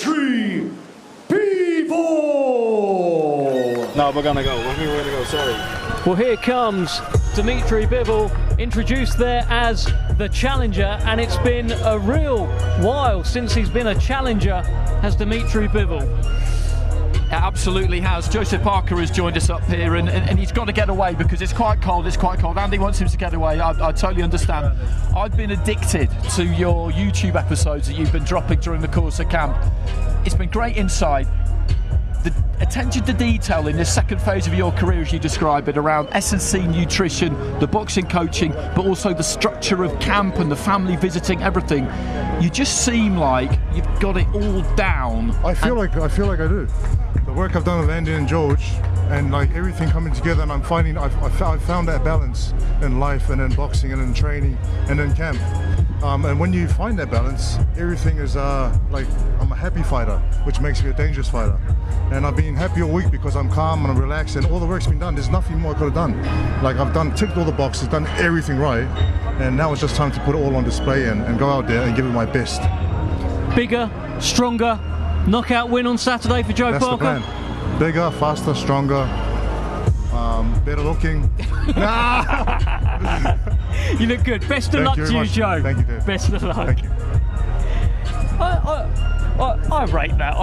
Dmitry Bivol. No, we're gonna go. We're gonna go. Sorry. Well, here comes Dmitry Bivol, introduced there as the challenger, and it's been a real while since he's been a challenger as Dmitry Bivol. It absolutely has. Joseph Parker has joined us up here, and he's got to get away because it's quite cold. Andy wants him to get away. I totally understand. I've been addicted to your YouTube episodes that you've been dropping during the course of camp. It's been great insight. The attention to detail in this second phase of your career, as you describe it, around S&C nutrition, the boxing coaching, but also the structure of camp and the family visiting, everything. You just seem like you've got it all down. I feel like I do. The work I've done with Andy and George, and like everything coming together, and I've found that balance in life and in boxing and in training and in camp. And when you find that balance, everything is like, I'm a happy fighter, which makes me a dangerous fighter. And I've been happy all week because I'm calm and I'm relaxed, and all the work's been done. There's nothing more I could have done. Like, ticked all the boxes, done everything right, and now it's just time to put it all on display and go out there and give it my best. Bigger, stronger, knockout win on Saturday for Joe Parker. That's the plan. Bigger, faster, stronger, better looking. You look good. Best of luck to you, Joe. Thank you, Dave. Best of luck. Thank you. I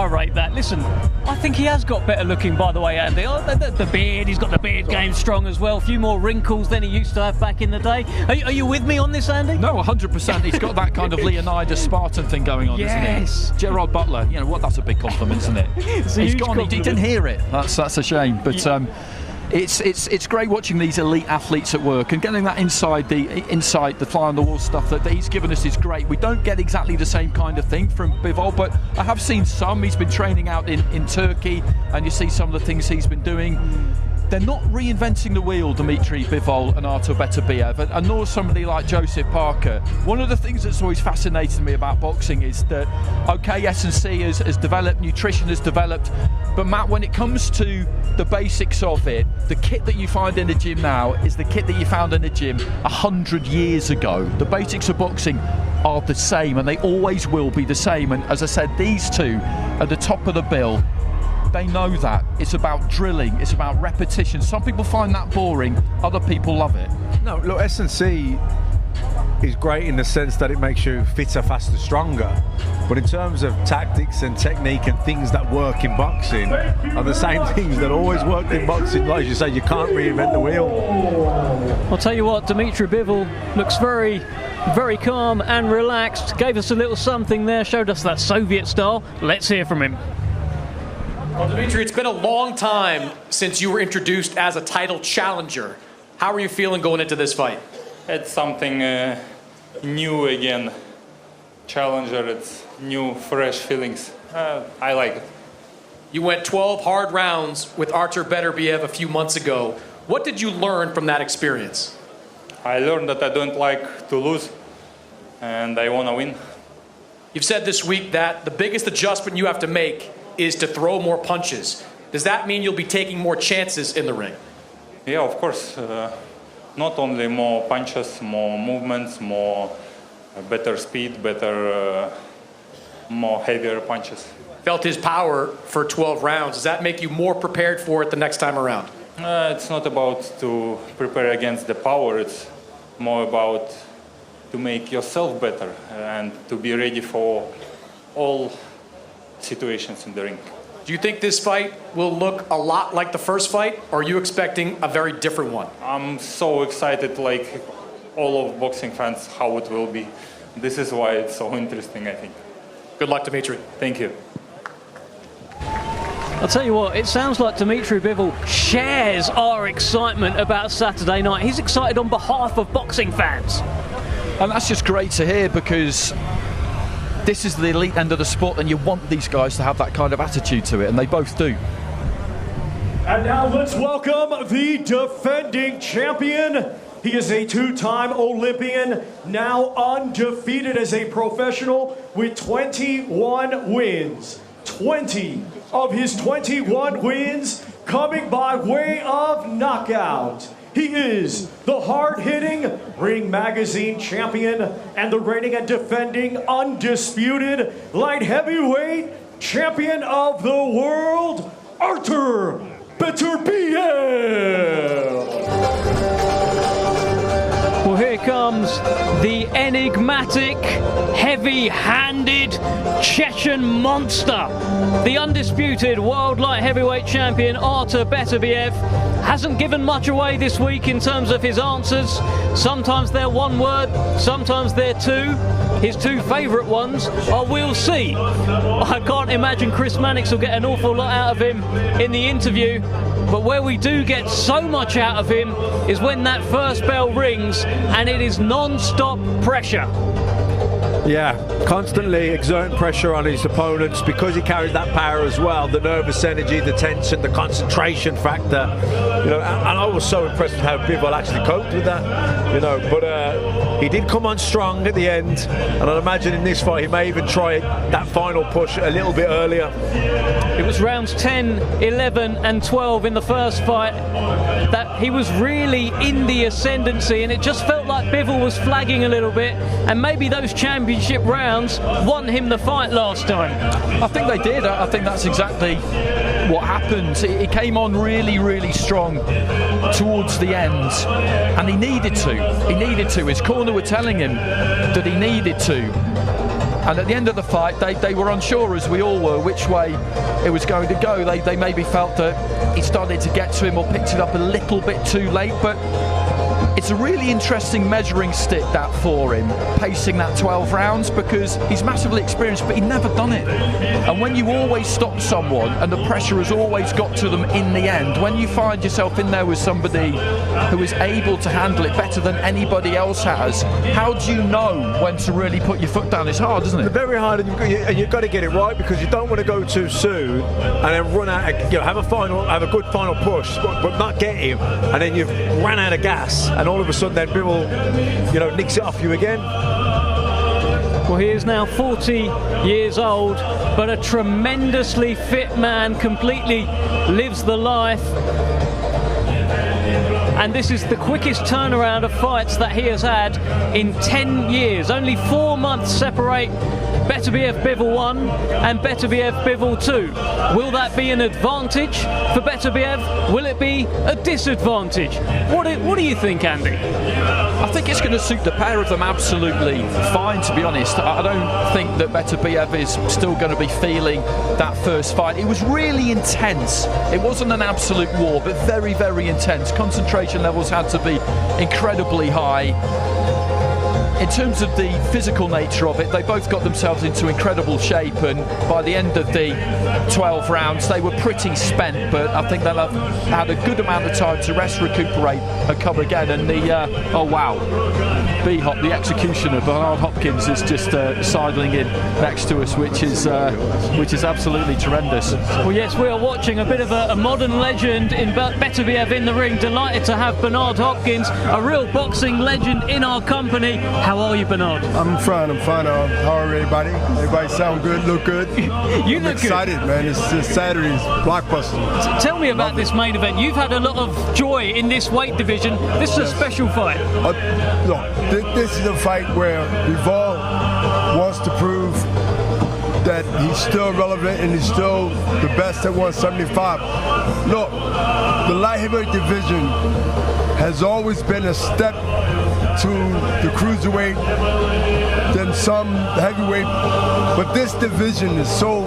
rate that. Listen, I think he has got better looking, by the way, Andy. The beard, he's got the beard game strong as well. A few more wrinkles than he used to have back in the day. Are you with me on this, Andy? No, 100%. He's got that kind of Leonidas Spartan thing going on, yes. Isn't he? Gerard Butler, you know what? That's a big compliment, isn't it? He's gone. He didn't hear it. That's a shame. But it's great watching these elite athletes at work and getting that insight, the fly on the wall stuff that he's given us is great. We don't get exactly the same kind of thing from Bivol, but I have seen some. He's been training out in Turkey, and you see some of the things he's been doing. They're not reinventing the wheel, Dmitry Bivol and Artur Beterbiev, and nor somebody like Joseph Parker. One of the things that's always fascinated me about boxing is that, okay, S&C has developed, nutrition has developed, but Matt, when it comes to the basics of it, the kit that you find in the gym now is the kit that you found in the gym 100 years ago. The basics of boxing are the same, and they always will be the same. And as I said, these two are the top of the bill. They know that. It's about drilling, it's about repetition. Some people find that boring, other people love it. No, look, S&C is great in the sense that it makes you fitter, faster, stronger. But in terms of tactics and technique and things that work in boxing are the same things that always worked in boxing. Like you say, you can't reinvent the wheel. I'll tell you what, Dmitry Bivol looks very, very calm and relaxed. Gave us a little something there, showed us that Soviet style. Let's hear from him. Well, Dmitry, it's been a long time since you were introduced as a title challenger. How are you feeling going into this fight? It's something new again. Challenger, it's new, fresh feelings. I like it. You went 12 hard rounds with Artur Beterbiev a few months ago. What did you learn from that experience? I learned that I don't like to lose, and I want to win. You've said this week that the biggest adjustment you have to make is to throw more punches. Does that mean you'll be taking more chances in the ring? Yeah, of course. Not only more punches, more movements, more better speed, more heavier punches. Felt his power for 12 rounds. Does that make you more prepared for it the next time around? It's not about to prepare against the power. It's more about to make yourself better and to be ready for all situations in the ring. Do you think this fight will look a lot like the first fight, or are you expecting a very different one? I'm so excited, like all of boxing fans, how it will be. This is why it's so interesting, I think. Good luck, Dmitry. Thank you. I'll tell you what, it sounds like Dmitry Bivol shares our excitement about Saturday night. He's excited on behalf of boxing fans. And that's just great to hear, because this is the elite end of the sport, and you want these guys to have that kind of attitude to it, and they both do. And now let's welcome the defending champion. He is a two-time Olympian, now undefeated as a professional with 21 wins. 20 of his 21 wins coming by way of knockout. He is the hard-hitting Ring Magazine champion and the reigning and defending undisputed light heavyweight champion of the world, Artur Beterbiev. Well, here comes the enigmatic, heavy-handed Chechen monster. The undisputed world light heavyweight champion Artur Beterbiev hasn't given much away this week in terms of his answers. Sometimes they're one word, sometimes they're two. His two favourite ones are "we'll see." I can't imagine Chris Mannix will get an awful lot out of him in the interview, but where we do get so much out of him is when that first bell rings and it is non-stop pressure. Yeah, constantly exerting pressure on his opponents because he carries that power as well, the nervous energy, the tension, the concentration factor. You know, and I was so impressed with how Bivol actually coped with that. You know, but he did come on strong at the end, and I'd imagine in this fight he may even try that final push a little bit earlier. It was rounds 10, 11 and 12 in the first fight that he was really in the ascendancy, and it just felt like Bivol was flagging a little bit, and maybe those championship rounds won him the fight last time. I think they did. I think that's exactly what happened. He came on really, really strong towards the end, and he needed to. He needed to. His corner were telling him that he needed to. And at the end of the fight, they were unsure, as we all were, which way it was going to go. They maybe felt that he started to get to him or picked it up a little bit too late, but it's a really interesting measuring stick, that, for him, pacing that 12 rounds, because he's massively experienced, but he'd never done it. And when you always stop someone and the pressure has always got to them in the end, when you find yourself in there with somebody who is able to handle it better than anybody else has, how do you know when to really put your foot down? It's hard, isn't it? It's very hard, and you've got to get it right, because you don't want to go too soon and then run out. Have a good final push, but not get him, and then you've ran out of gas. And all of a sudden then Bivol, nicks it off you again. Well, he is now 40 years old, but a tremendously fit man, completely lives the life. And this is the quickest turnaround of fights that he has had in 10 years. Only 4 months separate Beterbiev Bivol 1 and Beterbiev Bivol 2. Will that be an advantage for Beterbiev? Will it be a disadvantage? What do you think, Andy? I think it's going to suit the pair of them absolutely fine, to be honest. I don't think that Beterbiev is still going to be feeling that first fight. It was really intense. It wasn't an absolute war, but very, very intense. Concentration levels had to be incredibly high. In terms of the physical nature of it, they both got themselves into incredible shape, and by the end of the 12 rounds they were pretty spent, but I think they'll have had a good amount of time to rest, recuperate and come again. And oh wow, B-Hop, the executioner, Bernard Hopkins, is just sidling in next to us, which is absolutely tremendous. Well, yes, we are watching a bit of a modern legend in Beterbiev in the ring. Delighted to have Bernard Hopkins, a real boxing legend, in our company. How are you, Bernard? I'm fine. How are everybody? Everybody sound good, look good? You look excited, good. Man. It's Saturday's blockbuster. Tell me about this main event. You've had a lot of joy in this weight division. This is a special fight. Look, this is a fight where Bivol wants to prove that he's still relevant and he's still the best at 175. Look, the light heavyweight division has always been a step to the cruiserweight, then some heavyweight, but this division is so,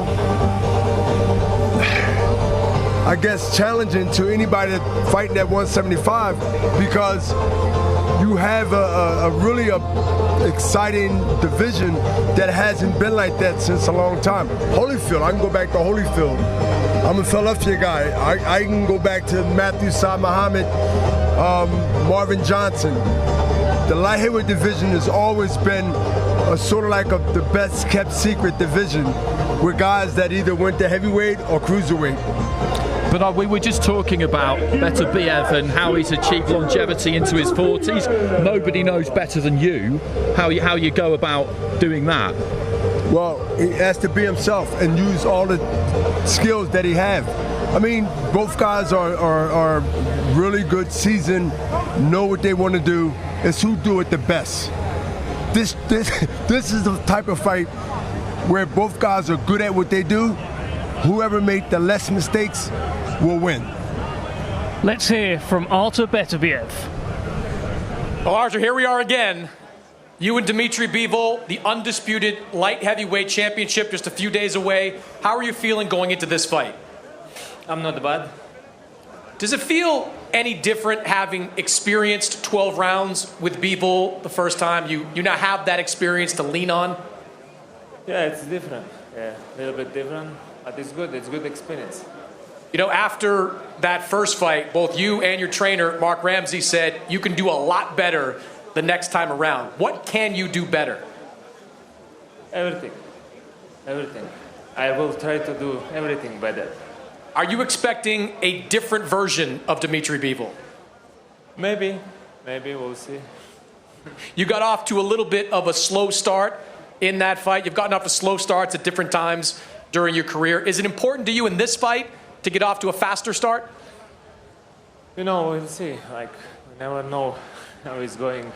I guess, challenging to anybody fighting at 175, because you have a really exciting division that hasn't been like that since a long time. Holyfield, I can go back to Holyfield. I'm a Philadelphia guy. I can go back to Matthew Saad Muhammad, Marvin Johnson. The light heavyweight division has always been a sort of like the best kept secret division, with guys that either went to heavyweight or cruiserweight. But we were just talking about Beterbiev and how he's achieved longevity into his 40s. Nobody knows better than you how you go about doing that. Well, he has to be himself and use all the skills that he has. I mean, both guys are really good, seasoned, know what they want to do. It's who do it the best. This is the type of fight where both guys are good at what they do. Whoever made the less mistakes will win. Let's hear from Artur Beterbiev. Well, Artur, here we are again. You and Dmitry Bivol, the undisputed light heavyweight championship, just a few days away. How are you feeling going into this fight? I'm not bad. Does it feel any different having experienced 12 rounds with Bivol the first time? You now have that experience to lean on? Yeah, it's different. Yeah, a little bit different, but it's good. It's good experience. You know, after that first fight, both you and your trainer, Mark Ramsey, said you can do a lot better the next time around. What can you do better? Everything. Everything. I will try to do everything better. Are you expecting a different version of Dmitry Bivol? Maybe. Maybe. We'll see. You got off to a little bit of a slow start in that fight. You've gotten off to slow starts at different times during your career. Is it important to you in this fight to get off to a faster start? You know, we'll see. Like, we never know how it's going.